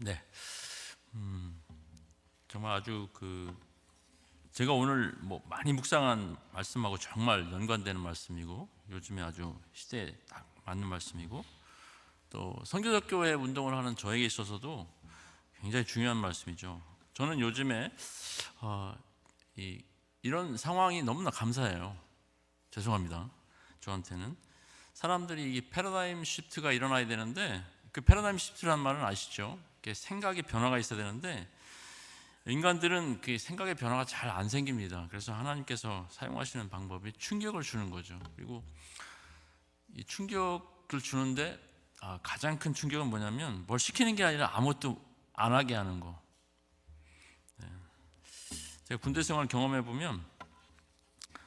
네, 정말 아주 제가 오늘 많이 묵상한 말씀하고 정말 연관되는 말씀이고 요즘에 아주 시대에 딱 맞는 말씀이고 또 선교적 교회 운동을 하는 저에게 있어서도 굉장히 중요한 말씀이죠. 저는 요즘에 이런 상황이 너무나 감사해요. 죄송합니다. 저한테는 사람들이 이 패러다임 시프트가 일어나야 되는데 그 패러다임 시프트라는 말은 아시죠? 생각의 변화가 있어야 되는데 인간들은 그 생각의 변화가 잘 안 생깁니다. 그래서 하나님께서 사용하시는 방법이 충격을 주는 거죠. 그리고 이 충격을 주는데 가장 큰 충격은 뭐냐면 뭘 시키는 게 아니라 아무것도 안 하게 하는 거. 제가 군대 생활 경험해 보면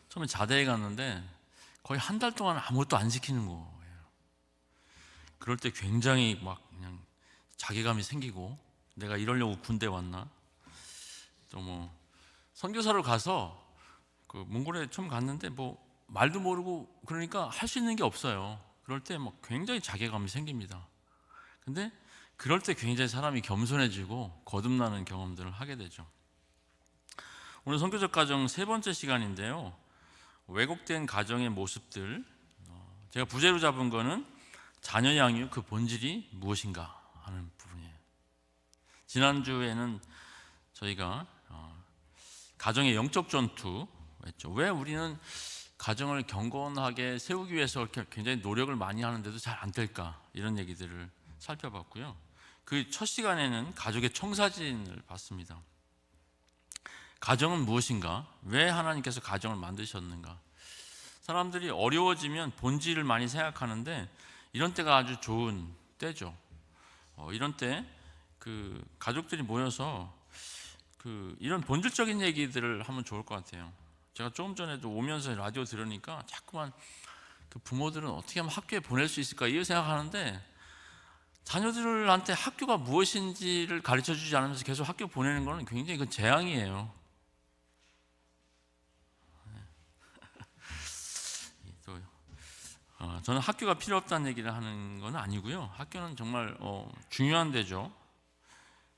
처음에 자대에 갔는데 거의 한 달 동안 아무것도 안 시키는 거예요. 그럴 때 굉장히 그냥 자괴감이 생기고 내가 이러려고 군대 왔나? 또 선교사로 가서 몽골에 처음 갔는데 말도 모르고 그러니까 할 수 있는 게 없어요. 그럴 때 굉장히 자괴감이 생깁니다. 근데 그럴 때 굉장히 사람이 겸손해지고 거듭나는 경험들을 하게 되죠. 오늘 선교적 가정 세 번째 시간인데요. 왜곡된 가정의 모습들. 제가 부제로 잡은 거는 자녀 양육 그 본질이 무엇인가 하는 부분이에요. 지난주에는 저희가 가정의 영적 전투 했죠. 왜 우리는 가정을 경건하게 세우기 위해서 굉장히 노력을 많이 하는데도 잘 안 될까, 이런 얘기들을 살펴봤고요. 그 첫 시간에는 가족의 청사진을 봤습니다. 가정은 무엇인가? 왜 하나님께서 가정을 만드셨는가? 사람들이 어려워지면 본질을 많이 생각하는데 이런 때가 아주 좋은 때죠. 이런 때 가족들이 모여서 이런 본질적인 얘기들을 하면 좋을 것 같아요. 제가 조금 전에도 오면서 라디오 들으니까 자꾸만 부모들은 어떻게 하면 학교에 보낼 수 있을까 이런 생각하는데 자녀들한테 학교가 무엇인지를 가르쳐 주지 않으면서 계속 학교 보내는 것은 굉장히 재앙이에요. 저는 학교가 필요 없다는 얘기를 하는 건 아니고요. 학교는 정말 중요한 데죠.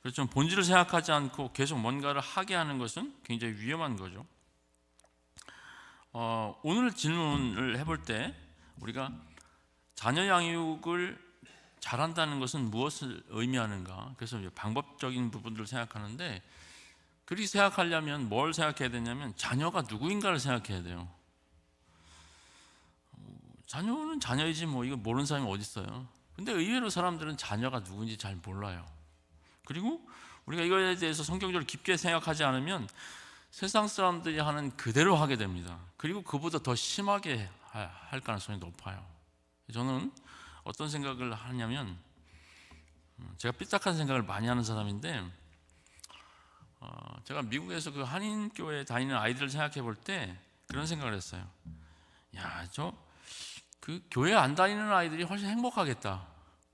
그렇지만 본질을 생각하지 않고 계속 뭔가를 하게 하는 것은 굉장히 위험한 거죠. 오늘 질문을 해볼 때 우리가 자녀 양육을 잘한다는 것은 무엇을 의미하는가? 그래서 방법적인 부분들을 생각하는데 그렇게 생각하려면 뭘 생각해야 되냐면 자녀가 누구인가를 생각해야 돼요. 자녀는 자녀이지 이거 모르는 사람이 어디 있어요. 근데 의외로 사람들은 자녀가 누군지 잘 몰라요. 그리고 우리가 이거에 대해서 성경적으로 깊게 생각하지 않으면 세상 사람들이 하는 그대로 하게 됩니다. 그리고 그보다 더 심하게 할 가능성이 높아요. 저는 어떤 생각을 하냐면 제가 삐딱한 생각을 많이 하는 사람인데 제가 미국에서 한인교회 다니는 아이들을 생각해 볼 때 그런 생각을 했어요. 교회 안 다니는 아이들이 훨씬 행복하겠다.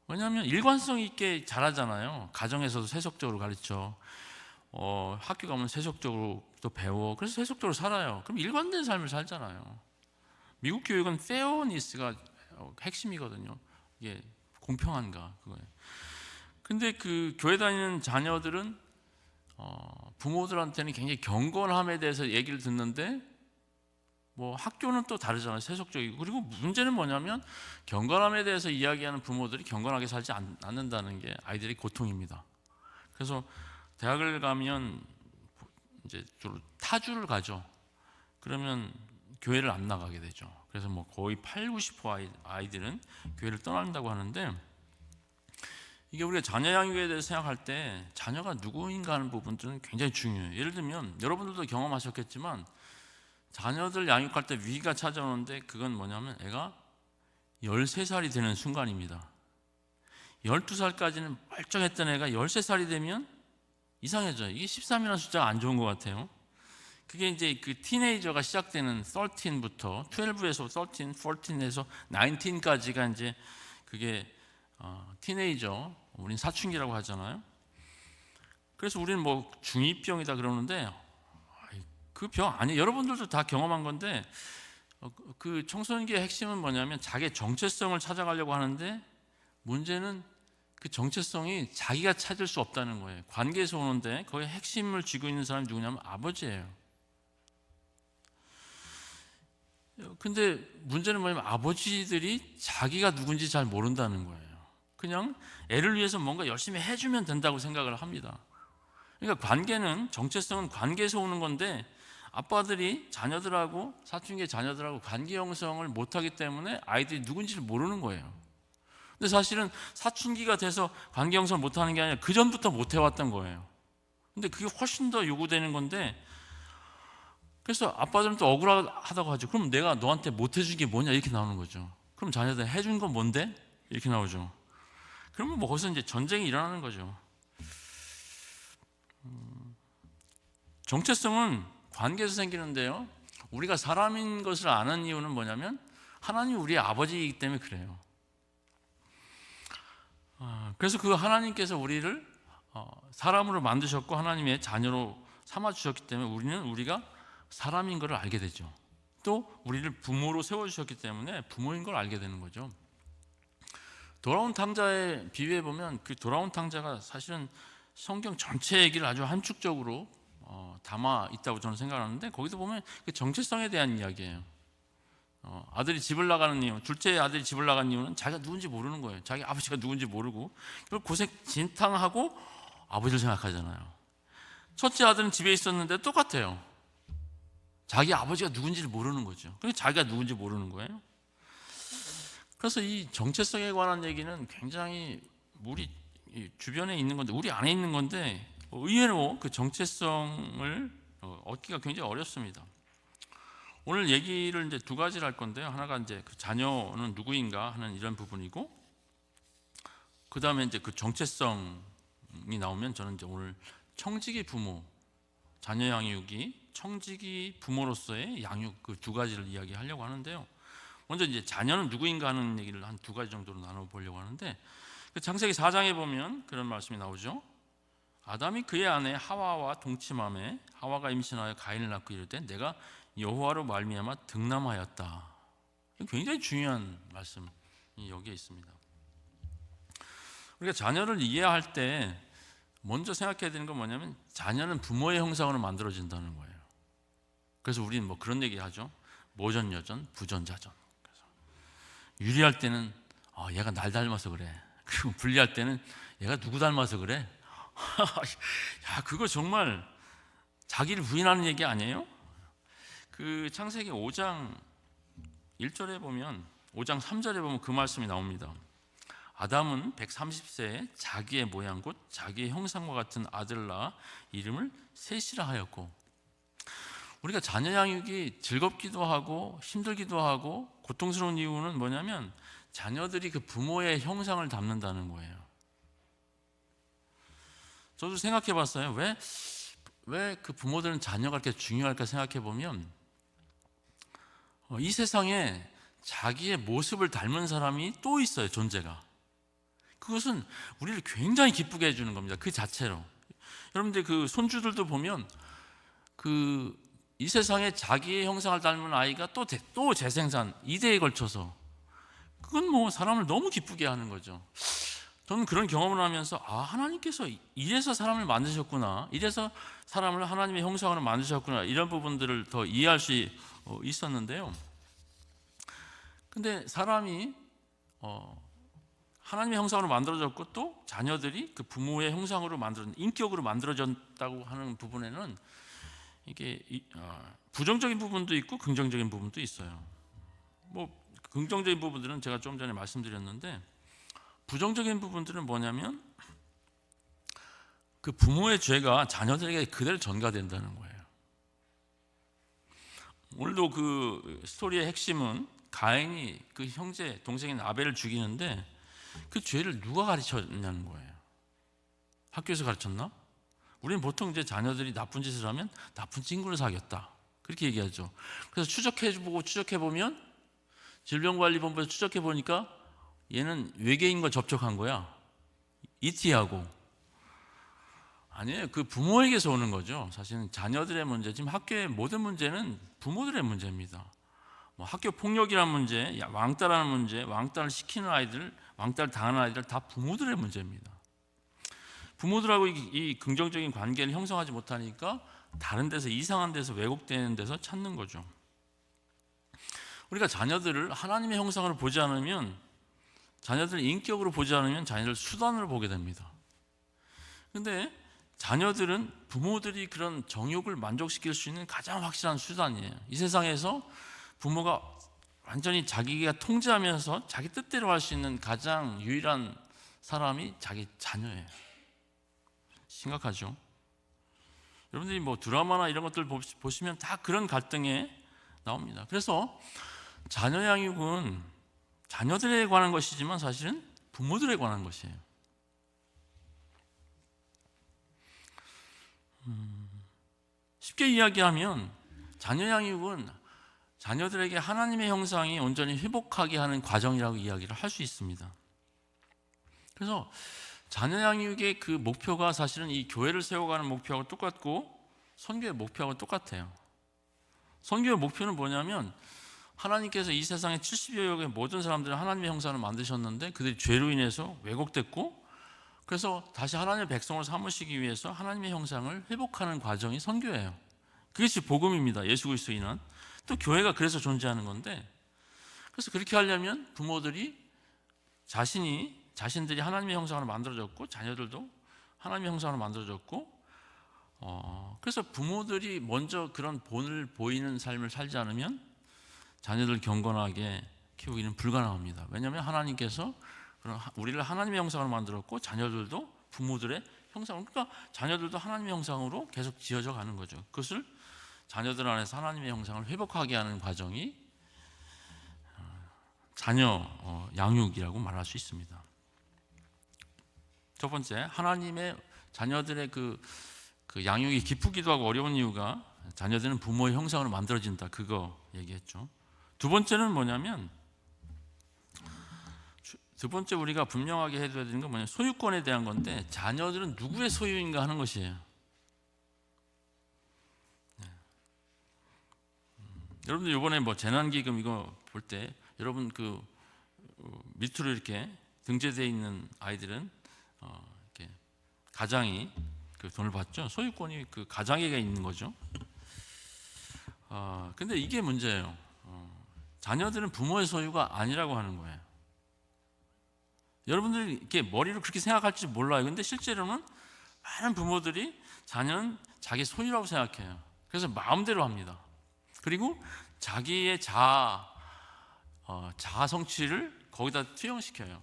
왜냐하면 일관성 있게 자라잖아요. 가정에서도 세속적으로 가르쳐, 학교 가면 세속적으로 또 배워. 그래서 세속적으로 살아요. 그럼 일관된 삶을 살잖아요. 미국 교육은 페어니스가 핵심이거든요. 이게 공평한가 그거예요. 근데 교회 다니는 자녀들은 부모들한테는 굉장히 경건함에 대해서 얘기를 듣는데 학교는 또 다르잖아요. 세속적이고. 그리고 문제는 뭐냐면 경건함에 대해서 이야기하는 부모들이 경건하게 살지 않는다는 게 아이들의 고통입니다. 그래서 대학을 가면 이제 주로 타주를 가죠. 그러면 교회를 안 나가게 되죠. 그래서 거의 80~90% 아이들은 교회를 떠난다고 하는데 이게 우리가 자녀 양육에 대해서 생각할 때 자녀가 누구인가 하는 부분들은 굉장히 중요해요. 예를 들면 여러분들도 경험하셨겠지만 자녀들 양육할 때 위기가 찾아오는데 그건 뭐냐면 애가 13살이 되는 순간입니다. 12살까지는 멀쩡했던 애가 13살이 되면 이상해져요. 이게 13이라는 숫자가 안 좋은 것 같아요. 그게 이제 티네이저가 시작되는 13부터 12에서 13, 14에서 19까지가 이제 그게 티네이저, 우린 사춘기라고 하잖아요. 그래서 우리는 중2병이다 그러는데 그 병 아니에요. 여러분들도 다 경험한 건데 청소년기의 핵심은 뭐냐면 자기의 정체성을 찾아가려고 하는데 문제는 그 정체성이 자기가 찾을 수 없다는 거예요. 관계에서 오는데 거기에 핵심을 쥐고 있는 사람이 누구냐면 아버지예요. 근데 문제는 뭐냐면 아버지들이 자기가 누군지 잘 모른다는 거예요. 그냥 애를 위해서 뭔가 열심히 해주면 된다고 생각을 합니다. 그러니까 관계는, 정체성은 관계에서 오는 건데 아빠들이 자녀들하고, 사춘기의 자녀들하고 관계 형성을 못하기 때문에 아이들이 누군지를 모르는 거예요. 근데 사실은 사춘기가 돼서 관계 형성을 못하는 게 아니라 그 전부터 못해왔던 거예요. 근데 그게 훨씬 더 요구되는 건데, 그래서 아빠들은 또 억울하다고 하죠. 그럼 내가 너한테 못해준 게 뭐냐, 이렇게 나오는 거죠. 그럼 자녀들 해준 건 뭔데? 이렇게 나오죠. 그러면 뭐 거기서 이제 전쟁이 일어나는 거죠. 정체성은 관계에서 생기는데요, 우리가 사람인 것을 아는 이유는 뭐냐면 하나님이 우리의 아버지이기 때문에 그래요. 그래서 그 하나님께서 우리를 사람으로 만드셨고 하나님의 자녀로 삼아주셨기 때문에 우리가 사람인 걸 알게 되죠. 또 우리를 부모로 세워주셨기 때문에 부모인 걸 알게 되는 거죠. 돌아온 탕자에 비유해 보면 그 돌아온 탕자가 사실은 성경 전체 얘기를 아주 함축적으로 담아 있다고 저는 생각하는데, 거기도 보면 그 정체성에 대한 이야기예요. 아들이 집을 나가는 이유, 둘째 아들이 집을 나간 이유는 자기가 누군지 모르는 거예요. 자기 아버지가 누군지 모르고 그걸 고생 진탕하고 아버지를 생각하잖아요. 첫째 아들은 집에 있었는데 똑같아요. 자기 아버지가 누군지를 모르는 거죠. 그러니까 자기가 누군지 모르는 거예요. 그래서 이 정체성에 관한 얘기는 굉장히 우리 주변에 있는 건데, 우리 안에 있는 건데 의외로 그 정체성을 얻기가 굉장히 어렵습니다. 오늘 얘기를 이제 두 가지를 할 건데요. 하나가 이제 그 자녀는 누구인가 하는 이런 부분이고, 그 다음에 이제 그 정체성이 나오면 저는 이제 오늘 청지기 부모, 자녀 양육이 청지기 부모로서의 양육, 그 두 가지를 이야기하려고 하는데요. 먼저 이제 자녀는 누구인가 하는 얘기를 한 두 가지 정도로 나눠보려고 하는데, 그 창세기 4장에 보면 그런 말씀이 나오죠. 아담이 그의 아내 하와와 동침함에 하와가 임신하여 가인을 낳고 이르되 내가 여호와로 말미암아 득남하였다. 굉장히 중요한 말씀이 여기에 있습니다. 우리가 자녀를 이해할 때 먼저 생각해야 되는 건 뭐냐면 자녀는 부모의 형상으로 만들어진다는 거예요. 그래서 우리는 뭐 그런 얘기 하죠. 모전여전, 부전자전. 그래서 유리할 때는 얘가 날 닮아서 그래. 그리고 불리할 때는 얘가 누구 닮아서 그래. 야, 그거 정말 자기를 부인하는 얘기 아니에요? 그 창세기 5장 1절에 보면, 5장 3절에 보면 그 말씀이 나옵니다. 아담은 130세에 자기의 모양 곧 자기의 형상과 같은 아들을 낳아 이름을 셋이라 하였고, 우리가 자녀 양육이 즐겁기도 하고 힘들기도 하고 고통스러운 이유는 뭐냐면 자녀들이 그 부모의 형상을 담는다는 거예요. 저도 생각해 봤어요. 왜 그 부모들은 자녀가 이렇게 중요할까 생각해 보면, 이 세상에 자기의 모습을 닮은 사람이 또 있어요, 존재가. 그것은 우리를 굉장히 기쁘게 해주는 겁니다, 그 자체로. 여러분들 그 손주들도 보면 이 세상에 자기의 형상을 닮은 아이가 또 재생산 2대에 걸쳐서, 그건 뭐 사람을 너무 기쁘게 하는 거죠. 저는 그런 경험을 하면서 하나님께서 이래서 사람을 만드셨구나, 이래서 사람을 하나님의 형상으로 만드셨구나, 이런 부분들을 더 이해할 수 있었는데요. 근데 사람이 하나님의 형상으로 만들어졌고 또 자녀들이 그 부모의 형상으로 인격으로 만들어졌다고 하는 부분에는 이게 부정적인 부분도 있고 긍정적인 부분도 있어요. 뭐 긍정적인 부분들은 제가 좀 전에 말씀드렸는데, 부정적인 부분들은 뭐냐면 그 부모의 죄가 자녀들에게 그대로 전가된다는 거예요. 오늘도 그 스토리의 핵심은 가인이 그 형제 동생인 아벨을 죽이는데 그 죄를 누가 가르쳤냐는 거예요. 학교에서 가르쳤나? 우리는 보통 이제 자녀들이 나쁜 짓을 하면 나쁜 친구를 사귀었다, 그렇게 얘기하죠. 그래서 추적해보면 질병관리본부에서 추적해보니까 얘는 외계인과 접촉한 거야, ET하고. 아니에요, 그 부모에게서 오는 거죠. 사실은 자녀들의 문제, 지금 학교의 모든 문제는 부모들의 문제입니다. 뭐 학교 폭력이라는 문제, 왕따라는 문제, 왕따를 시키는 아이들, 왕따를 당하는 아이들 다 부모들의 문제입니다. 부모들하고 이 긍정적인 관계를 형성하지 못하니까 다른 데서, 이상한 데서, 왜곡되는 데서 찾는 거죠. 우리가 자녀들을 하나님의 형상으로 보지 않으면, 자녀들을 인격으로 보지 않으면 자녀를 수단으로 보게 됩니다. 근데 자녀들은 부모들이 그런 정욕을 만족시킬 수 있는 가장 확실한 수단이에요. 이 세상에서 부모가 완전히 자기가 통제하면서 자기 뜻대로 할 수 있는 가장 유일한 사람이 자기 자녀예요. 심각하죠. 여러분들이 뭐 드라마나 이런 것들 보시면 다 그런 갈등에 나옵니다. 그래서 자녀 양육은 자녀들에 관한 것이지만 사실은 부모들에 관한 것이에요. 쉽게 이야기하면 자녀 양육은 자녀들에게 하나님의 형상이 온전히 회복하게 하는 과정이라고 이야기를 할 수 있습니다. 그래서 자녀 양육의 그 목표가 사실은 이 교회를 세워가는 목표하고 똑같고 선교의 목표하고 똑같아요. 선교의 목표는 뭐냐면 하나님께서 이 세상에 70여 억의 모든 사람들을 하나님의 형상을 만드셨는데 그들이 죄로 인해서 왜곡됐고, 그래서 다시 하나님의 백성을 삼으시기 위해서 하나님의 형상을 회복하는 과정이 선교예요. 그것이 복음입니다. 예수 그리스도에 인한. 또 교회가 그래서 존재하는 건데, 그래서 그렇게 하려면 부모들이 자신들이 하나님의 형상으로 만들어졌고 자녀들도 하나님의 형상으로 만들어졌고, 그래서 부모들이 먼저 그런 본을 보이는 삶을 살지 않으면 자녀들 경건하게 키우기는 불가능합니다. 왜냐하면 하나님께서 우리를 하나님의 형상으로 만들었고 자녀들도 부모들의 형상으로, 그러니까 자녀들도 하나님의 형상으로 계속 지어져 가는 거죠. 그것을 자녀들 안에서 하나님의 형상을 회복하게 하는 과정이 자녀 양육이라고 말할 수 있습니다. 첫 번째, 하나님의 자녀들의 그 양육이 기쁘기도 하고 어려운 이유가 자녀들은 부모의 형상으로 만들어진다, 그거 얘기했죠. 두 번째는 뭐냐면, 두 번째 우리가 분명하게 해둬야 되는 건 뭐냐면 소유권에 대한 건데, 자녀들은 누구의 소유인가 하는 것이에요. 여러분들 이번에 뭐 재난기금 이거 볼 때 여러분 그 밑으로 이렇게 등재되어 있는 아이들은 이렇게 가장이 그 돈을 받죠. 소유권이 그 가장에게 있는 거죠. 근데 이게 문제예요. 자녀들은 부모의 소유가 아니라고 하는 거예요. 여러분들이 이렇게 머리로 그렇게 생각할지 몰라요. 근데 실제로는 많은 부모들이 자녀는 자기 소유라고 생각해요. 그래서 마음대로 합니다. 그리고 자기의 자아 성취를 거기다 투영시켜요.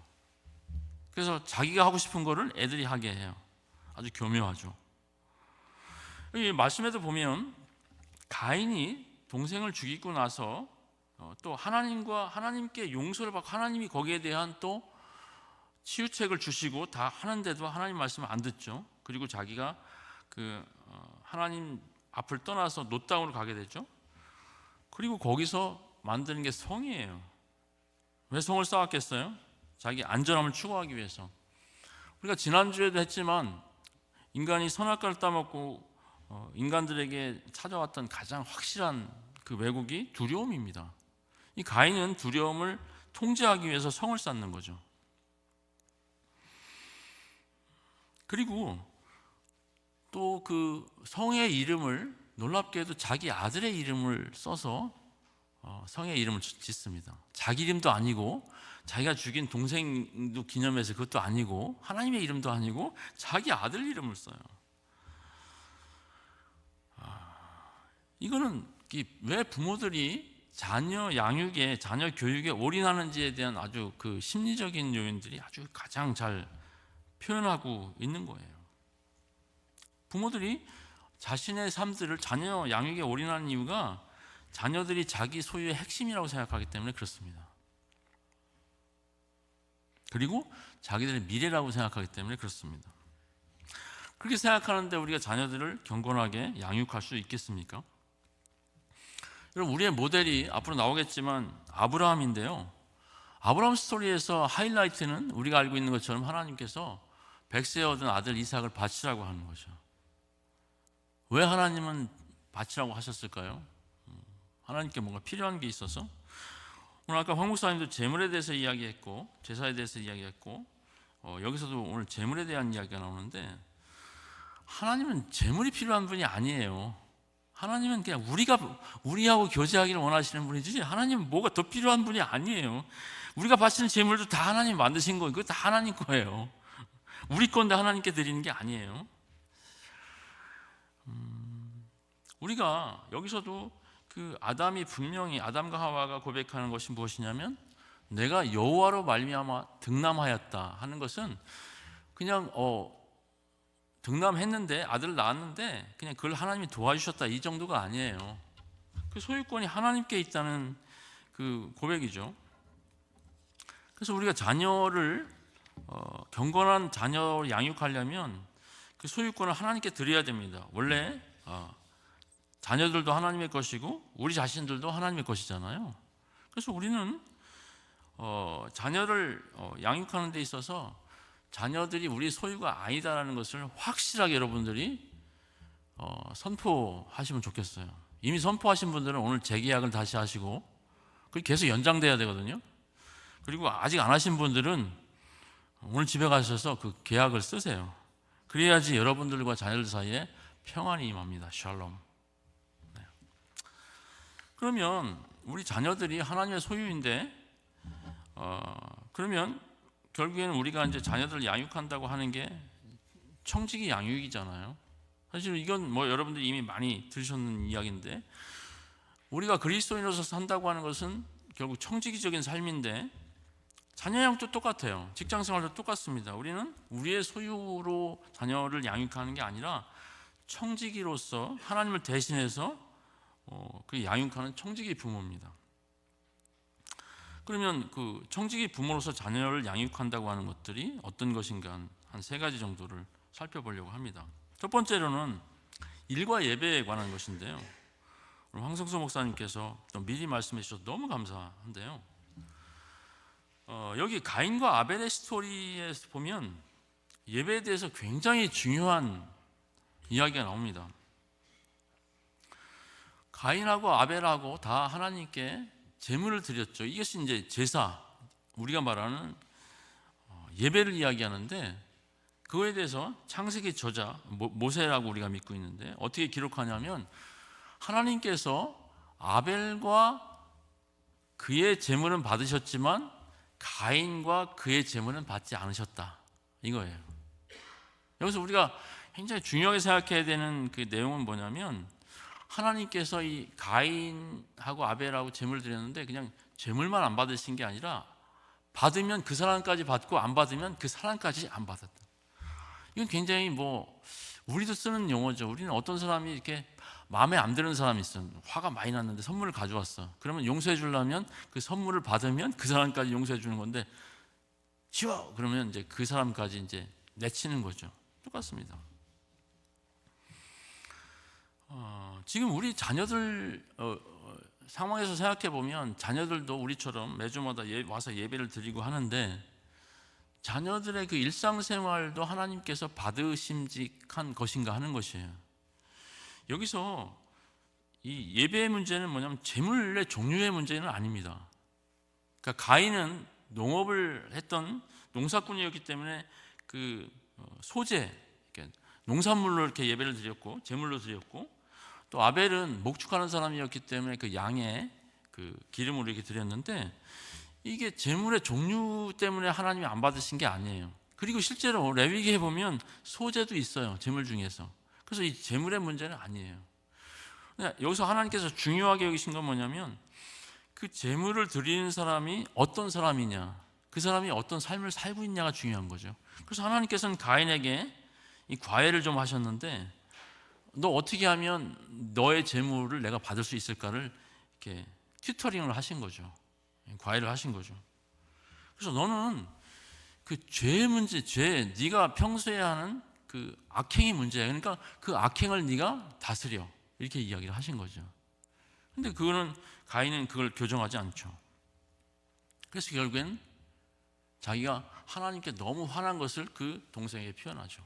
그래서 자기가 하고 싶은 거를 애들이 하게 해요. 아주 교묘하죠. 이 말씀에도 보면 가인이 동생을 죽이고 나서 또 하나님께 용서를 받고 하나님이 거기에 대한 또 치유책을 주시고 다 하는데도 하나님 말씀을 안 듣죠. 그리고 자기가 하나님 앞을 떠나서 노 땅으로 가게 되죠. 그리고 거기서 만드는 게 성이에요. 왜 성을 쌓았겠어요? 자기 안전함을 추구하기 위해서. 우리가 지난주에도 했지만 인간이 선악과를 따먹고 인간들에게 찾아왔던 가장 확실한 그 왜곡이 두려움입니다. 이 가인은 두려움을 통제하기 위해서 성을 쌓는 거죠. 그리고 또 그 성의 이름을 놀랍게도 자기 아들의 이름을 써서 성의 이름을 짓습니다. 자기 이름도 아니고 자기가 죽인 동생도 기념해서 그것도 아니고 하나님의 이름도 아니고 자기 아들 이름을 써요. 이거는 왜 부모들이 자녀 양육에, 자녀 교육에 올인하는지에 대한 아주 그 심리적인 요인들이 아주 가장 잘 표현하고 있는 거예요. 부모들이 자신의 삶들을 자녀 양육에 올인하는 이유가 자녀들이 자기 소유의 핵심이라고 생각하기 때문에 그렇습니다. 그리고 자기들의 미래라고 생각하기 때문에 그렇습니다. 그렇게 생각하는데 우리가 자녀들을 경건하게 양육할 수 있겠습니까? 여러분, 우리의 모델이 앞으로 나오겠지만 아브라함인데요. 아브라함 스토리에서 하이라이트는 우리가 알고 있는 것처럼 하나님께서 100세에 얻은 아들 이삭을 바치라고 하는 거죠. 왜 하나님은 바치라고 하셨을까요? 하나님께 뭔가 필요한 게 있어서? 오늘 아까 황 목사님도 재물에 대해서 이야기했고 제사에 대해서 이야기했고 여기서도 오늘 재물에 대한 이야기가 나오는데, 하나님은 재물이 필요한 분이 아니에요. 하나님은 그냥 우리하고 교제하기를 원하시는 분이지, 하나님은 뭐가 더 필요한 분이 아니에요. 우리가 바치는 재물도 다 하나님 만드신 거예요. 그거 다 하나님 거예요. 우리 건데 하나님께 드리는 게 아니에요. 우리가 여기서도 그 아담과 하와가 고백하는 것이 무엇이냐면, 내가 여호와로 말미암아 등남하였다 하는 것은 그냥 등남했는데 아들을 낳았는데 그냥 그걸 하나님이 도와주셨다 이 정도가 아니에요. 그 소유권이 하나님께 있다는 그 고백이죠. 그래서 우리가 자녀를 경건한 자녀를 양육하려면 그 소유권을 하나님께 드려야 됩니다. 원래 자녀들도 하나님의 것이고 우리 자신들도 하나님의 것이잖아요. 그래서 우리는 자녀를 양육하는 데 있어서 자녀들이 우리 소유가 아니다라는 것을 확실하게 여러분들이 선포하시면 좋겠어요. 이미 선포하신 분들은 오늘 재계약을 다시 하시고 그게 계속 연장돼야 되거든요. 그리고 아직 안 하신 분들은 오늘 집에 가셔서 그 계약을 쓰세요. 그래야지 여러분들과 자녀들 사이에 평안이 임합니다. 샬롬. 네. 그러면 우리 자녀들이 하나님의 소유인데 그러면 결국에는 우리가 이제 자녀들을 양육한다고 하는 게 청지기 양육이잖아요. 사실 이건 뭐 여러분들이 이미 많이 들으셨는 이야기인데, 우리가 그리스도인으로서 산다고 하는 것은 결국 청지기적인 삶인데, 자녀 양육도 똑같아요. 직장 생활도 똑같습니다. 우리는 우리의 소유로 자녀를 양육하는 게 아니라 청지기로서 하나님을 대신해서 그 양육하는 청지기 부모입니다. 그러면 그 청지기 부모로서 자녀를 양육한다고 하는 것들이 어떤 것인가 한 세 가지 정도를 살펴보려고 합니다. 첫 번째로는 일과 예배에 관한 것인데요. 오늘 황성수 목사님께서 좀 미리 말씀해 주셔서 너무 감사한데요. 여기 가인과 아벨의 스토리에 보면 예배에 대해서 굉장히 중요한 이야기가 나옵니다. 가인하고 아벨하고 다 하나님께 제물을 드렸죠. 이것이 이제 제사, 우리가 말하는 예배를 이야기하는데, 그거에 대해서 창세기 저자 모세라고 우리가 믿고 있는데 어떻게 기록하냐면, 하나님께서 아벨과 그의 제물은 받으셨지만 가인과 그의 제물은 받지 않으셨다 이거예요. 여기서 우리가 굉장히 중요하게 생각해야 되는 그 내용은 뭐냐면, 하나님께서 이 가인하고 아벨하고 제물 드렸는데 그냥 제물만 안 받으신 게 아니라 받으면 그 사람까지 받고 안 받으면 그 사람까지 안 받았다. 이건 굉장히 우리도 쓰는 용어죠. 우리는 어떤 사람이 이렇게 마음에 안 드는 사람이 있어, 화가 많이 났는데 선물을 가져왔어. 그러면 용서해 주려면 그 선물을 받으면 그 사람까지 용서해 주는 건데, 지워 그러면 이제 그 사람까지 이제 내치는 거죠. 똑같습니다. 지금 우리 자녀들 상황에서 생각해 보면 자녀들도 우리처럼 매주마다 와서 예배를 드리고 하는데, 자녀들의 그 일상생활도 하나님께서 받으심직한 것인가 하는 것이에요. 여기서 이 예배의 문제는 뭐냐면 제물의 종류의 문제는 아닙니다. 그러니까 가인은 농업을 했던 농사꾼이었기 때문에 그 소재, 농산물로 이렇게 예배를 드렸고 제물로 드렸고, 또 아벨은 목축하는 사람이었기 때문에 그 양의 그 기름으로 이렇게 드렸는데, 이게 제물의 종류 때문에 하나님이 안 받으신 게 아니에요. 그리고 실제로 레위기에 보면 소재도 있어요, 제물 중에서. 그래서 이 제물의 문제는 아니에요. 여기서 하나님께서 중요하게 여기신 건 뭐냐면, 그 제물을 드리는 사람이 어떤 사람이냐, 그 사람이 어떤 삶을 살고 있냐가 중요한 거죠. 그래서 하나님께서는 가인에게 이 과외를 좀 하셨는데, 너 어떻게 하면 너의 재물을 내가 받을 수 있을까를 이렇게 튜터링을 하신 거죠. 과외를 하신 거죠. 그래서 너는 그 죄의 문제, 네가 평소에 하는 그 악행의 문제야. 그러니까 그 악행을 네가 다스려, 이렇게 이야기를 하신 거죠. 근데 가인은 그걸 교정하지 않죠. 그래서 결국엔 자기가 하나님께 너무 화난 것을 그 동생에게 표현하죠.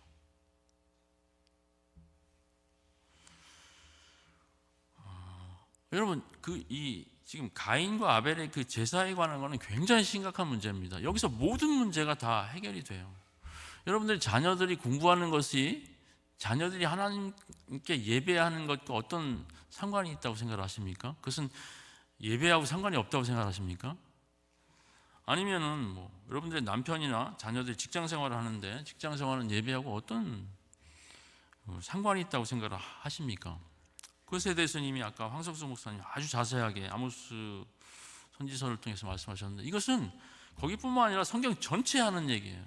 여러분, 이 지금 가인과 아벨의 그 제사에 관한 거는 굉장히 심각한 문제입니다. 여기서 모든 문제가 다 해결이 돼요. 여러분들 자녀들이 공부하는 것이 자녀들이 하나님께 예배하는 것과 어떤 상관이 있다고 생각하십니까? 그것은 예배하고 상관이 없다고 생각하십니까? 아니면은 뭐 여러분들의 남편이나 자녀들이 직장 생활을 하는데 직장 생활은 예배하고 어떤 상관이 있다고 생각을 하십니까? 그것에 대해서는 이미 아까 황석수 목사님 아주 자세하게 아모스 선지서를 통해서 말씀하셨는데, 이것은 거기뿐만 아니라 성경 전체에 하는 얘기예요.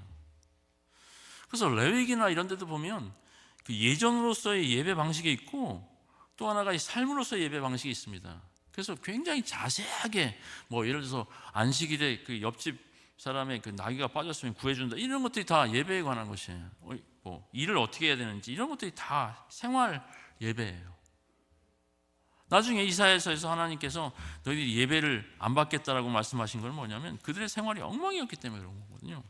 그래서 레위기나 이런 데도 보면 그 예전으로서의 예배 방식이 있고 또 하나가 이 삶으로서의 예배 방식이 있습니다. 그래서 굉장히 자세하게 뭐 예를 들어서 안식일에 그 옆집 사람의 그 나귀가 빠졌으면 구해준다, 이런 것들이 다 예배에 관한 것이에요. 뭐 일을 어떻게 해야 되는지 이런 것들이 다 생활 예배예요. 나중에 이사야서에서 하나님께서 너희들이 예배를 안 받겠다라고 말씀하신 건 뭐냐면 그들의 생활이 엉망이었기 때문에 그런 거거든요.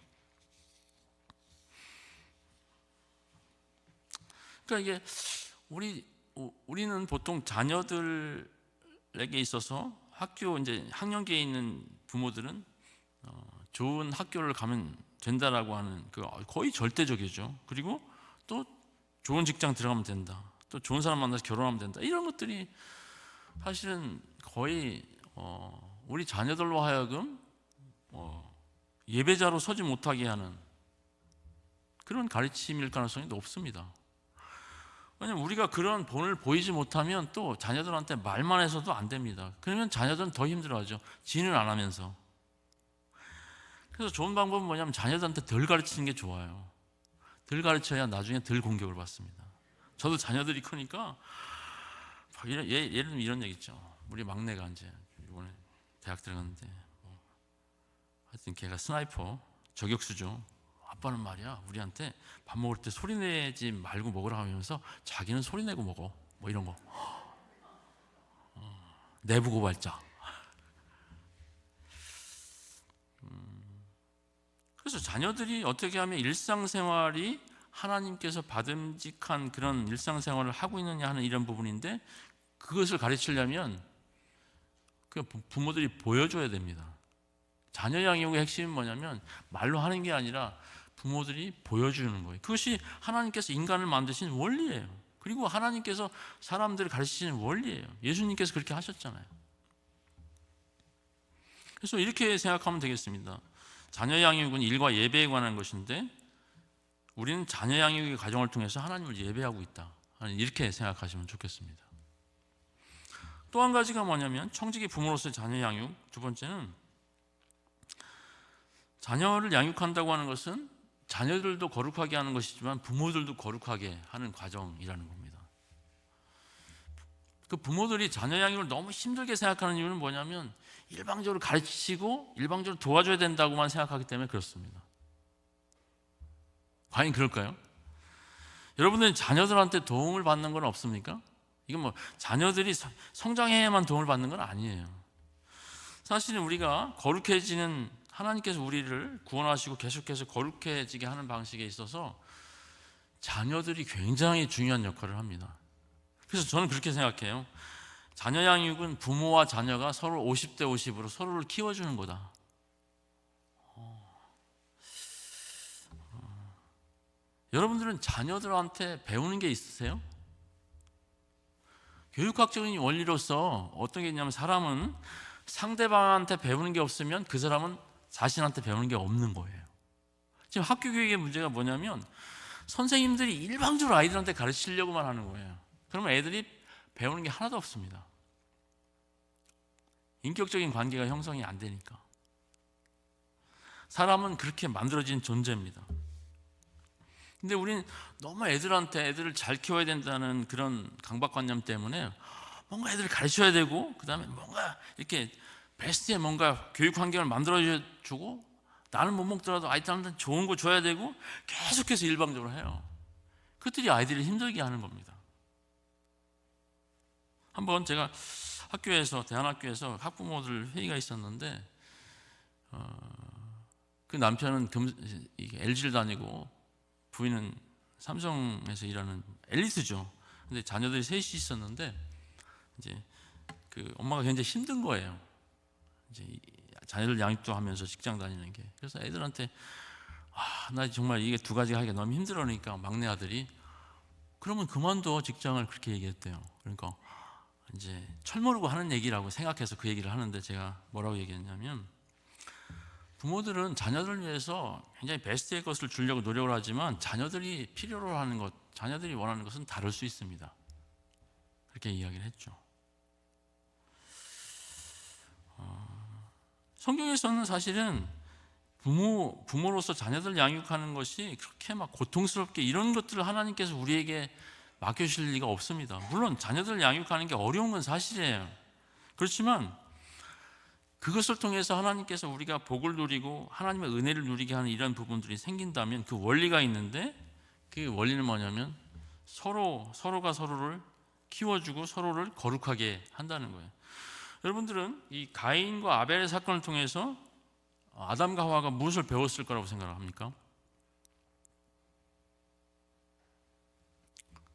그러니까 이게 우리는 보통 자녀들에게 있어서 학교 이제 학년기에 있는 부모들은 좋은 학교를 가면 된다라고 하는 그 거의 절대적이죠. 그리고 또 좋은 직장 들어가면 된다, 또 좋은 사람 만나서 결혼하면 된다, 이런 것들이 사실은 거의 우리 자녀들로 하여금 예배자로 서지 못하게 하는 그런 가르침일 가능성이 높습니다. 왜냐하면 우리가 그런 본을 보이지 못하면 또 자녀들한테 말만 해서도 안 됩니다. 그러면 자녀들은 더 힘들어하죠. 지는 안 하면서. 그래서 좋은 방법은 뭐냐면 자녀들한테 덜 가르치는 게 좋아요. 덜 가르쳐야 나중에 덜 공격을 받습니다. 저도 자녀들이 크니까 예를 들면 이런 얘기 있죠. 우리 막내가 이제 이번에 대학 들어갔는데 하여튼 걔가 스나이퍼 저격수죠. 아빠는 말이야 우리한테 밥 먹을 때 소리 내지 말고 먹으라 하면서 자기는 소리 내고 먹어, 뭐 이런 거. 내부 고발자. 그래서 자녀들이 어떻게 하면 일상생활이 하나님께서 받음직한 그런 일상생활을 하고 있느냐 하는 이런 부분인데, 그것을 가르치려면 그 부모들이 보여줘야 됩니다. 자녀 양육의 핵심은 뭐냐면 말로 하는 게 아니라 부모들이 보여주는 거예요. 그것이 하나님께서 인간을 만드신 원리예요. 그리고 하나님께서 사람들을 가르치시는 원리예요. 예수님께서 그렇게 하셨잖아요. 그래서 이렇게 생각하면 되겠습니다. 자녀 양육은 일과 예배에 관한 것인데 우리는 자녀 양육의 과정을 통해서 하나님을 예배하고 있다, 이렇게 생각하시면 좋겠습니다. 또 한 가지가 뭐냐면 청지기 부모로서의 자녀 양육. 두 번째는 자녀를 양육한다고 하는 것은 자녀들도 거룩하게 하는 것이지만 부모들도 거룩하게 하는 과정이라는 겁니다. 그 부모들이 자녀 양육을 너무 힘들게 생각하는 이유는 뭐냐면 일방적으로 가르치고 일방적으로 도와줘야 된다고만 생각하기 때문에 그렇습니다. 과연 그럴까요? 여러분들은 자녀들한테 도움을 받는 건 없습니까? 이건 뭐 자녀들이 성장해야만 도움을 받는 건 아니에요. 사실은 우리가 거룩해지는, 하나님께서 우리를 구원하시고 계속해서 거룩해지게 하는 방식에 있어서 자녀들이 굉장히 중요한 역할을 합니다. 그래서 저는 그렇게 생각해요. 자녀 양육은 부모와 자녀가 서로 50대 50으로 서로를 키워주는 거다. 여러분들은 자녀들한테 배우는 게 있으세요? 교육학적인 원리로서 어떤 게 있냐면 사람은 상대방한테 배우는 게 없으면 그 사람은 자신한테 배우는 게 없는 거예요. 지금 학교 교육의 문제가 뭐냐면 선생님들이 일방적으로 아이들한테 가르치려고만 하는 거예요. 그러면 애들이 배우는 게 하나도 없습니다. 인격적인 관계가 형성이 안 되니까. 사람은 그렇게 만들어진 존재입니다. 근데 우리는 너무 애들을 잘 키워야 된다는 그런 강박관념 때문에 뭔가 애들을 가르쳐야 되고, 그 다음에 뭔가 이렇게 베스트의 뭔가 교육 환경을 만들어주고, 나는 못 먹더라도 아이들한테 좋은 거 줘야 되고, 계속해서 일방적으로 해요. 그것들이 아이들을 힘들게 하는 겁니다. 한번 제가 대한학교에서 학부모들 회의가 있었는데, 그 남편은 LG를 다니고 부인은 삼성에서 일하는 엘리트죠. 근데 자녀들이 셋이 있었는데 이제 엄마가 굉장히 힘든 거예요. 이제 자녀들 양육도 하면서 직장 다니는 게. 그래서 애들한테 나 정말 이게 두 가지 하기가 너무 힘들으니까 막내 아들이 그러면 그만둬 직장을, 그렇게 얘기했대요. 그러니까 이제 철모르고 하는 얘기라고 생각해서 그 얘기를 하는데, 제가 뭐라고 얘기했냐면, 부모들은 자녀들을 위해서 굉장히 베스트의 것을 주려고 노력을 하지만 자녀들이 필요로 하는 것, 자녀들이 원하는 것은 다를 수 있습니다. 그렇게 이야기를 했죠. 성경에서는 사실은 부모로서 자녀들 양육하는 것이 그렇게 막 고통스럽게, 이런 것들을 하나님께서 우리에게 맡겨주실 리가 없습니다. 물론 자녀들 양육하는 게 어려운 건 사실이에요. 그렇지만 그것을 통해서 하나님께서 우리가 복을 누리고 하나님의 은혜를 누리게 하는 이런 부분들이 생긴다면 그 원리가 있는데, 그 원리는 뭐냐면 서로가 서로를 키워주고 서로를 거룩하게 한다는 거예요. 여러분들은 이 가인과 아벨의 사건을 통해서 아담과 하와가 무엇을 배웠을 거라고 생각을 합니까?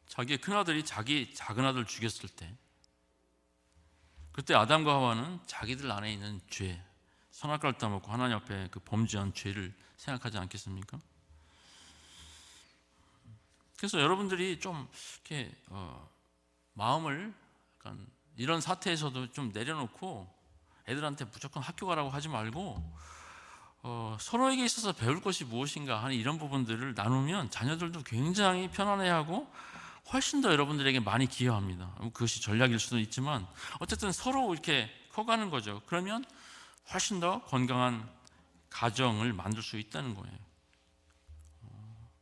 자기의 큰아들이 자기 작은아들 죽였을 때, 그때 아담과 하와는 자기들 안에 있는 죄, 선악과를 따먹고 하나님 앞에 그 범죄한 죄를 생각하지 않겠습니까? 그래서 여러분들이 좀 이렇게 마음을 약간 이런 사태에서도 좀 내려놓고 애들한테 무조건 학교 가라고 하지 말고 서로에게 있어서 배울 것이 무엇인가 하는 이런 부분들을 나누면 자녀들도 굉장히 편안해하고 훨씬 더 여러분들에게 많이 기여합니다. 그것이 전략일 수도 있지만 어쨌든 서로 이렇게 커가는 거죠. 그러면 훨씬 더 건강한 가정을 만들 수 있다는 거예요.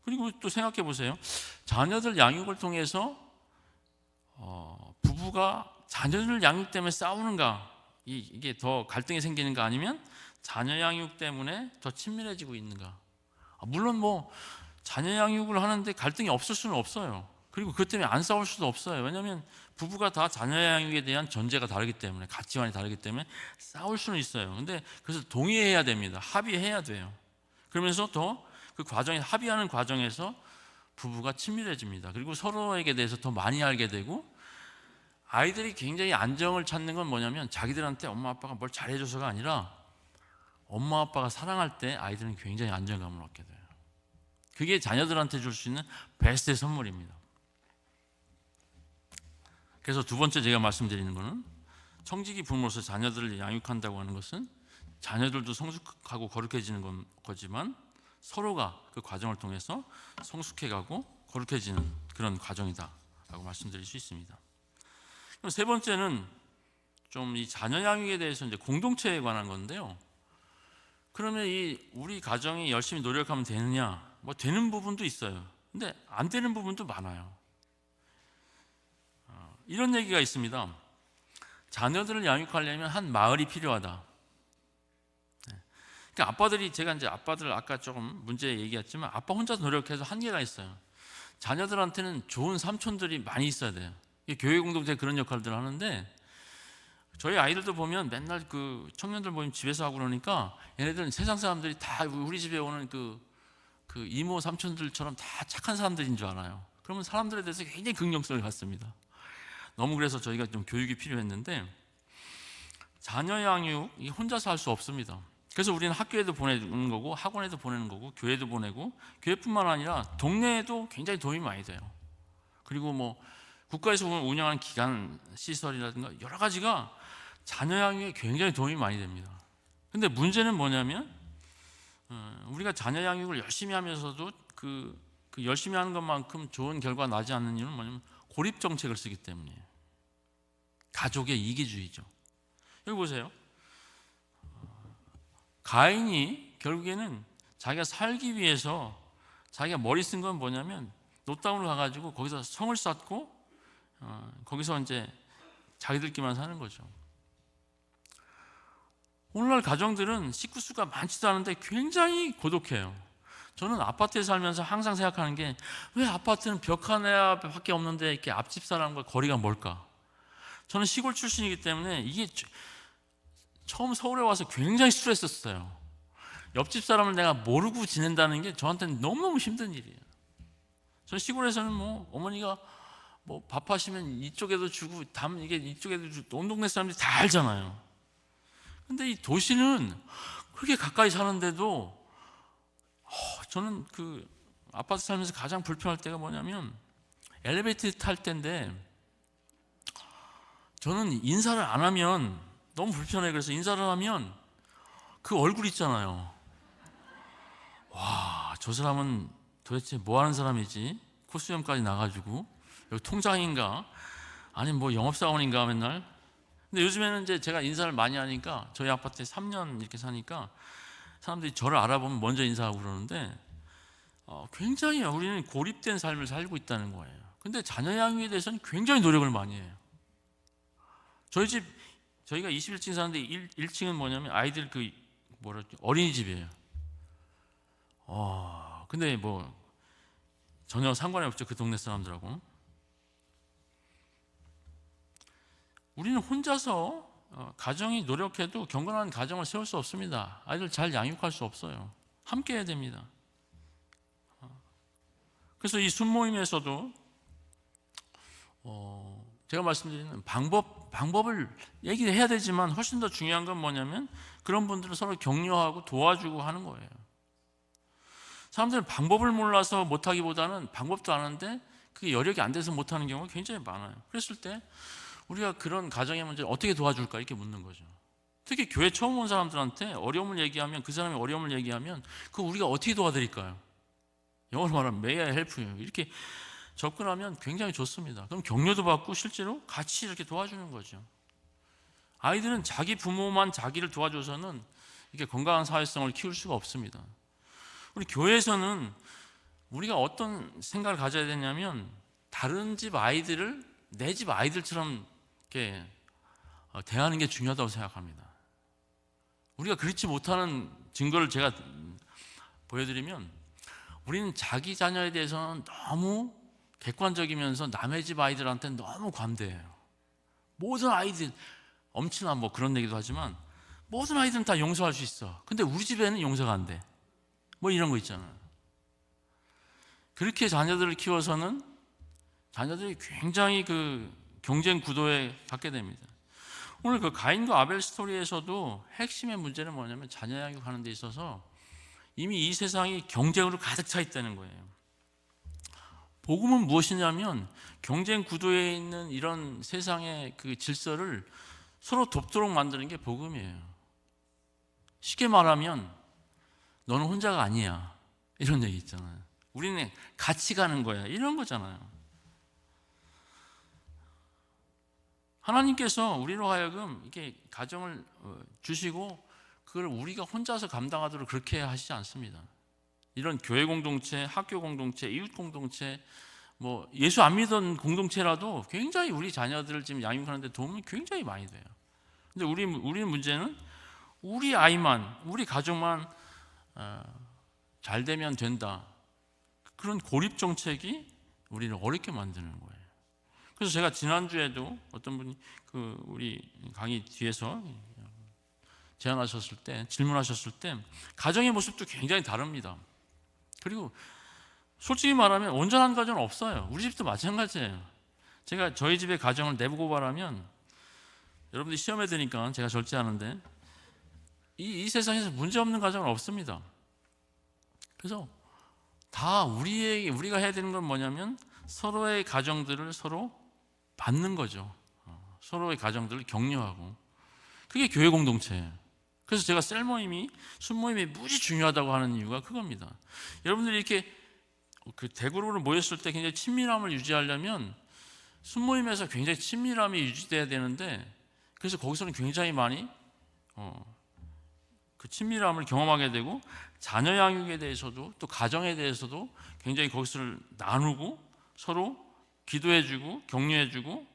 그리고 또 생각해 보세요. 자녀들 양육을 통해서 부부가 자녀들 양육 때문에 싸우는가, 이게 더 갈등이 생기는가, 아니면 자녀 양육 때문에 더 친밀해지고 있는가? 물론 뭐 자녀 양육을 하는데 갈등이 없을 수는 없어요. 그리고 그것 때문에 안 싸울 수도 없어요. 왜냐하면 부부가 다 자녀 양육에 대한 전제가 다르기 때문에, 가치관이 다르기 때문에 싸울 수는 있어요. 근데 그래서 동의해야 됩니다. 합의해야 돼요. 그러면서 더 그 과정에, 합의하는 과정에서 부부가 친밀해집니다. 그리고 서로에게 대해서 더 많이 알게 되고, 아이들이 굉장히 안정을 찾는 건 뭐냐면 자기들한테 엄마 아빠가 뭘 잘해줘서가 아니라 엄마 아빠가 사랑할 때 아이들은 굉장히 안정감을 얻게 돼요. 그게 자녀들한테 줄 수 있는 베스트의 선물입니다. 그래서 두 번째 제가 말씀드리는 것은, 청지기 부모로서 자녀들을 양육한다고 하는 것은 자녀들도 성숙하고 거룩해지는 거지만 서로가 그 과정을 통해서 성숙해가고 거룩해지는 그런 과정이다라고 말씀드릴 수 있습니다. 그럼 세 번째는 좀 이 자녀 양육에 대해서 이제 공동체에 관한 건데요. 그러면 이 우리 가정이 열심히 노력하면 되느냐? 뭐 되는 부분도 있어요. 근데 안 되는 부분도 많아요. 이런 얘기가 있습니다. 자녀들을 양육하려면 한 마을이 필요하다. 그러니까 아빠들이, 제가 이제 아빠들 아까 조금 문제 얘기했지만 아빠 혼자 노력해서 한계가 있어요. 자녀들한테는 좋은 삼촌들이 많이 있어야 돼요. 교회 공동체 그런 역할들을 하는데, 저희 아이들도 보면 맨날 그 청년들 모임 집에서 하고 그러니까 얘네들은 세상 사람들이 다 우리 집에 오는 그 이모 삼촌들처럼 다 착한 사람들인 줄 알아요. 그러면 사람들에 대해서 굉장히 긍정성을 갖습니다. 너무 그래서 저희가 좀 교육이 필요했는데, 자녀 양육이 혼자서 할 수 없습니다. 그래서 우리는 학교에도 보내는 거고 학원에도 보내는 거고 교회도 보내고, 교회뿐만 아니라 동네에도 굉장히 도움이 많이 돼요. 그리고 뭐 국가에서 운영하는 기관 시설이라든가 여러 가지가 자녀 양육에 굉장히 도움이 많이 됩니다. 근데 문제는 뭐냐면 우리가 자녀 양육을 열심히 하면서도 그 열심히 하는 것만큼 좋은 결과가 나지 않는 이유는 뭐냐면 고립 정책을 쓰기 때문이에요. 가족의 이기주의죠. 여기 보세요. 가인이 결국에는 자기가 살기 위해서 자기가 머리 쓴 건 뭐냐면 노땅으로 가가지고 거기서 성을 쌓고 거기서 이제 자기들끼리만 사는 거죠. 오늘날 가정들은 식구 수가 많지도 않은데 굉장히 고독해요. 저는 아파트에 살면서 항상 생각하는 게, 왜 아파트는 벽 하나밖에 없는데 이렇게 앞집 사람과 거리가 멀까? 저는 시골 출신이기 때문에 이게 처음 서울에 와서 굉장히 스트레스였어요. 옆집 사람을 내가 모르고 지낸다는 게 저한테는 너무너무 힘든 일이에요. 저는 시골에서는 뭐 어머니가 뭐 밥하시면 이쪽에도 주고 이게 이쪽에도 주고 온 동네 사람들이 다 알잖아요. 근데 이 도시는 그렇게 가까이 사는데도 저는 그 아파트 살면서 가장 불편할 때가 뭐냐면 엘리베이터 탈 때인데 저는 인사를 안 하면 너무 불편해. 그래서 인사를 하면 그 얼굴 있잖아요. 와, 저 사람은 도대체 뭐 하는 사람이지? 코스염까지 나가지고 여기 통장인가? 아니면 뭐 영업사원인가 맨날. 근데 요즘에는 이제 제가 인사를 많이 하니까 저희 아파트에 3년 이렇게 사니까 사람들이 저를 알아보면 먼저 인사하고 그러는데 굉장히 우리는 고립된 삶을 살고 있다는 거예요. 근데 자녀 양육에 대해서는 굉장히 노력을 많이 해요. 저희가 21층 사는데 1층은 뭐냐면 아이들 어린이집이에요. 근데 뭐 전혀 상관이 없죠. 그 동네 사람들하고. 우리는 혼자서 가정이 노력해도 경건한 가정을 세울 수 없습니다. 아이들 잘 양육할 수 없어요. 함께 해야 됩니다. 그래서 이 순모임에서도 제가 말씀드리는 방법을 얘기를 해야 되지만 훨씬 더 중요한 건 뭐냐면 그런 분들을 서로 격려하고 도와주고 하는 거예요. 사람들은 방법을 몰라서 못하기보다는 방법도 아는데 그게 여력이 안 돼서 못하는 경우가 굉장히 많아요. 그랬을 때 우리가 그런 가정의 문제를 어떻게 도와줄까 이렇게 묻는 거죠. 특히 교회 처음 온 사람들한테 어려움을 얘기하면 그 사람이 어려움을 얘기하면 그거 우리가 어떻게 도와드릴까요? 영어로 말하면 may I help you 이렇게 접근하면 굉장히 좋습니다. 그럼 격려도 받고 실제로 같이 이렇게 도와주는 거죠. 아이들은 자기 부모만 자기를 도와줘서는 이렇게 건강한 사회성을 키울 수가 없습니다. 우리 교회에서는 우리가 어떤 생각을 가져야 되냐면 다른 집 아이들을 내 집 아이들처럼 이렇게 대하는 게 중요하다고 생각합니다. 우리가 그렇지 못하는 증거를 제가 보여드리면 우리는 자기 자녀에 대해서는 너무 객관적이면서 남의 집 아이들한테는 너무 관대해요. 모든 아이들 엄친아 뭐 그런 얘기도 하지만 모든 아이들은 다 용서할 수 있어. 근데 우리 집에는 용서가 안 돼. 뭐 이런 거 있잖아요. 그렇게 자녀들을 키워서는 자녀들이 굉장히 그 경쟁 구도에 갖게 됩니다. 오늘 그 가인과 아벨 스토리에서도 핵심의 문제는 뭐냐면 자녀 양육하는 데 있어서 이미 이 세상이 경쟁으로 가득 차 있다는 거예요. 복음은 무엇이냐면 경쟁 구도에 있는 이런 세상의 그 질서를 서로 돕도록 만드는 게 복음이에요. 쉽게 말하면 너는 혼자가 아니야 이런 얘기 있잖아요. 우리는 같이 가는 거야 이런 거잖아요. 하나님께서 우리로 하여금 이렇게 가정을 주시고 그걸 우리가 혼자서 감당하도록 그렇게 하시지 않습니다. 이런 교회 공동체, 학교 공동체, 이웃 공동체, 뭐 예수 안 믿던 공동체라도 굉장히 우리 자녀들을 지금 양육하는 데 도움이 굉장히 많이 돼요. 근데 우리는 문제는 우리 아이만, 우리 가족만 잘 되면 된다. 그런 고립 정책이 우리를 어렵게 만드는 거예요. 그래서 제가 지난주에도 어떤 분이 우리 강의 뒤에서 제안하셨을 때, 질문하셨을 때 가정의 모습도 굉장히 다릅니다. 그리고 솔직히 말하면 온전한 가정은 없어요. 우리 집도 마찬가지예요. 제가 저희 집의 가정을 내보고 말하면 여러분들이 시험에 드니까 제가 절제하는데 이 세상에서 문제없는 가정은 없습니다. 그래서 다 우리가 해야 되는 건 뭐냐면 서로의 가정들을 서로 받는 거죠. 서로의 가정들을 격려하고 그게 교회 공동체예요. 그래서 제가 셀 모임이 순모임이 무지 중요하다고 하는 이유가 그겁니다. 여러분들이 이렇게 그 대그룹으로 모였을 때 굉장히 친밀함을 유지하려면 순모임에서 굉장히 친밀함이 유지돼야 되는데 그래서 거기서는 굉장히 많이 그 친밀함을 경험하게 되고 자녀 양육에 대해서도 또 가정에 대해서도 굉장히 거기서 나누고 서로 기도해주고 격려해주고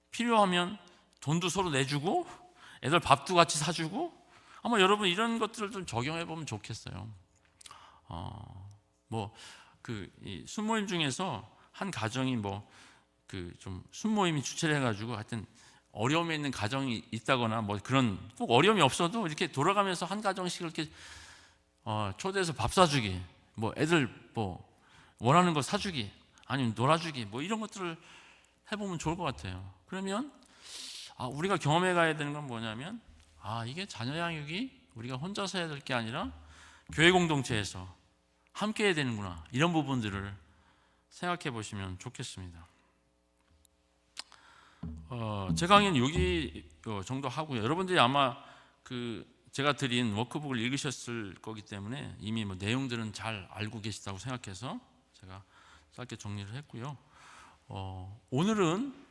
필요하면 돈도 서로 내주고 애들 밥도 같이 사주고 아마 여러분 이런 것들을 좀 적용해보면 좋겠어요. 이 순모임 중에서 한 가정이 좀 순모임이 주최를 해가지고 하여튼 어려움에 있는 가정이 있다거나 뭐 그런 꼭 어려움이 없어도 이렇게 돌아가면서 한 가정씩 이렇게 초대해서 밥 사주기, 뭐 애들 뭐 원하는 거 사주기, 아니면 놀아주기, 뭐 이런 것들을 해보면 좋을 것 같아요. 그러면 우리가 경험해 가야 되는 건 뭐냐면 이게 자녀 양육이 우리가 혼자서 해야 될 게 아니라 교회 공동체에서 함께 해야 되는구나, 이런 부분들을 생각해 보시면 좋겠습니다. 제 강의는 여기 정도 하고요. 여러분들이 아마 제가 드린 워크북을 읽으셨을 거기 때문에 이미 내용들은 잘 알고 계시다고 생각해서 제가 짧게 정리를 했고요. 오늘은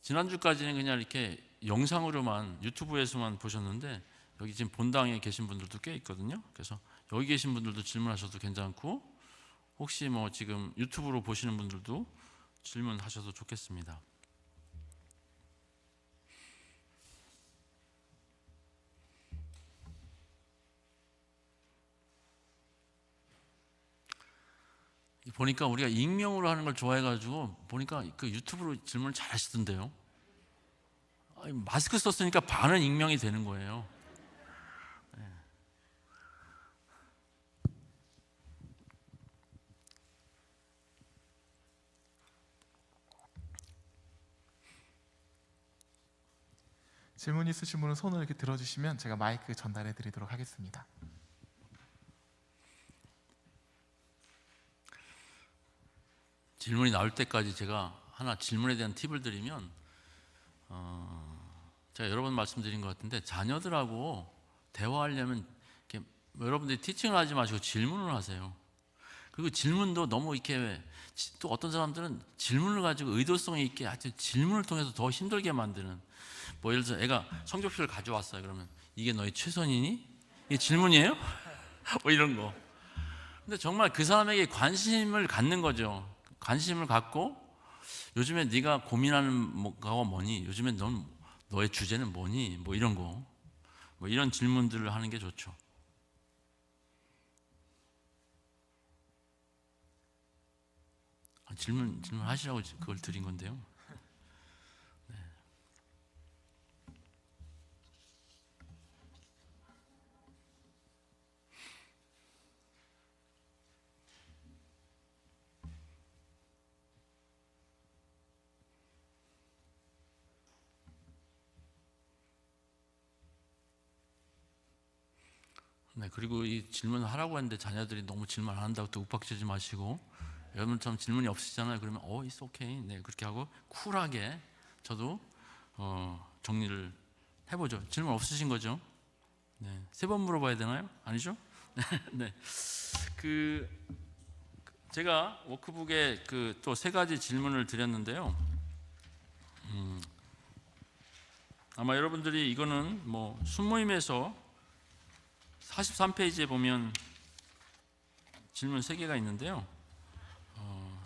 지난주까지는 그냥 이렇게 영상으로만 유튜브에서만 보셨는데 여기 지금 본당에 계신 분들도 꽤 있거든요. 그래서 여기 계신 분들도 질문하셔도 괜찮고, 혹시 지금 유튜브로 보시는 분들도 질문하셔도 좋겠습니다. 보니까 우리가 익명으로 하는 걸 좋아해가지고 보니까 유튜브로 질문을 잘 하시던데요. 마스크 썼으니까 반은 익명이 되는 거예요. 질문 있으신 분은 손을 이렇게 들어주시면 제가 마이크 전달해 드리도록 하겠습니다. 질문이 나올 때까지 제가 하나 질문에 대한 팁을 드리면, 제가 여러 번 말씀드린 것 같은데 자녀들하고 대화하려면 이렇게 여러분들이 티칭을 하지 마시고 질문을 하세요. 그리고 질문도 너무 이렇게, 또 어떤 사람들은 질문을 가지고 의도성 있게 아주 질문을 통해서 더 힘들게 만드는, 예를 들어서 애가 성적표를 가져왔어요. 그러면 이게 너희 최선이니? 이게 질문이에요? 이런 거. 근데 정말 그 사람에게 관심을 갖는 거죠. 관심을 갖고, 요즘에 네가 고민하는 거가 뭐니? 요즘에 너의 주제는 뭐니? 이런 거, 이런 질문들을 하는 게 좋죠. 질문하시라고 그걸 드린 건데요. 네, 그리고 이 질문을 하라고 했는데 자녀들이 너무 질문 안 한다고 또 윽박지르지 마시고, 여러분처럼 질문이 없으시잖아요. 그러면 it's okay. 네, 그렇게 하고 쿨하게 저도 정리를 해보죠. 질문 없으신 거죠? 네, 3번 물어봐야 되나요? 아니죠? 네, 제가 워크북에 또 3가지 질문을 드렸는데요. 아마 여러분들이 이거는 순모임에서 43페이지에 보면 질문 3개가 있는데요.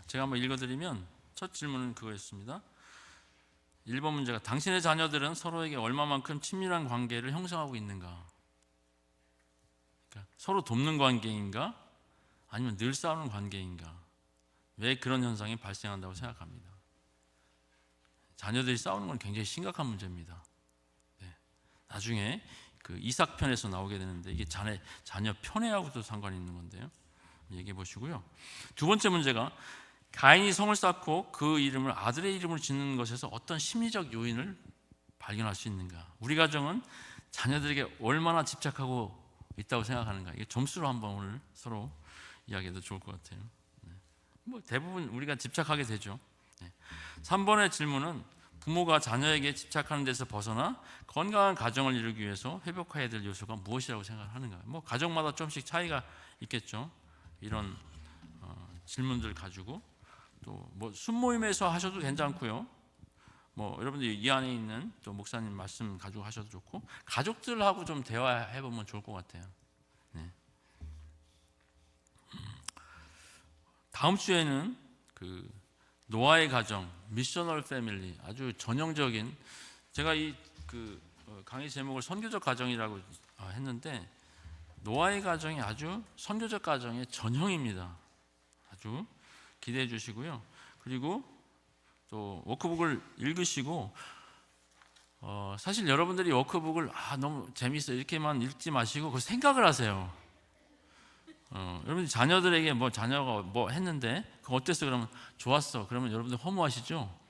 제가 한번 읽어드리면 첫 질문은 그거였습니다. 1번 문제가 당신의 자녀들은 서로에게 얼마만큼 친밀한 관계를 형성하고 있는가? 그러니까 서로 돕는 관계인가? 아니면 늘 싸우는 관계인가? 왜 그런 현상이 발생한다고 생각합니다. 자녀들이 싸우는 건 굉장히 심각한 문제입니다. 네. 나중에 이삭편에서 나오게 되는데 이게 자녀 편애하고도 상관이 있는 건데요. 얘기해 보시고요. 2번째 문제가 가인이 성을 쌓고 그 이름을 아들의 이름으로 짓는 것에서 어떤 심리적 요인을 발견할 수 있는가? 우리 가정은 자녀들에게 얼마나 집착하고 있다고 생각하는가? 이게 점수로 한번 오늘 서로 이야기해도 좋을 것 같아요. 네. 대부분 우리가 집착하게 되죠. 네. 3번의 질문은 부모가 자녀에게 집착하는 데서 벗어나 건강한 가정을 이루기 위해서 회복해야 될 요소가 무엇이라고 생각하는가? 가정마다 좀씩 차이가 있겠죠. 이런 질문들 가지고 또 순모임에서 하셔도 괜찮고요. 여러분들이 이 안에 있는 또 목사님 말씀 가지고 하셔도 좋고, 가족들하고 좀 대화해 보면 좋을 것 같아요. 네. 다음 주에는 노아의 가정, 미셔널 패밀리, 아주 전형적인, 제가 이 강의 제목을 선교적 가정이라고 했는데 노아의 가정이 아주 선교적 가정의 전형입니다. 아주 기대해 주시고요. 그리고 또 워크북을 읽으시고, 사실 여러분들이 워크북을 너무 재밌어 이렇게만 읽지 마시고 그 생각을 하세요. 여러분들 자녀들에게 자녀가 했는데 그거 어땠어? 그러면 좋았어. 그러면 여러분들 허무하시죠?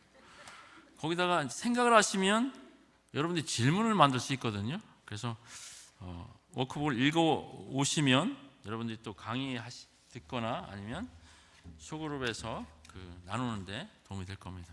거기다가 생각을 하시면 여러분들이 질문을 만들 수 있거든요. 그래서 워크북을 읽어 오시면 여러분들이 또 강의 듣거나 아니면 소그룹에서 나누는데 도움이 될 겁니다.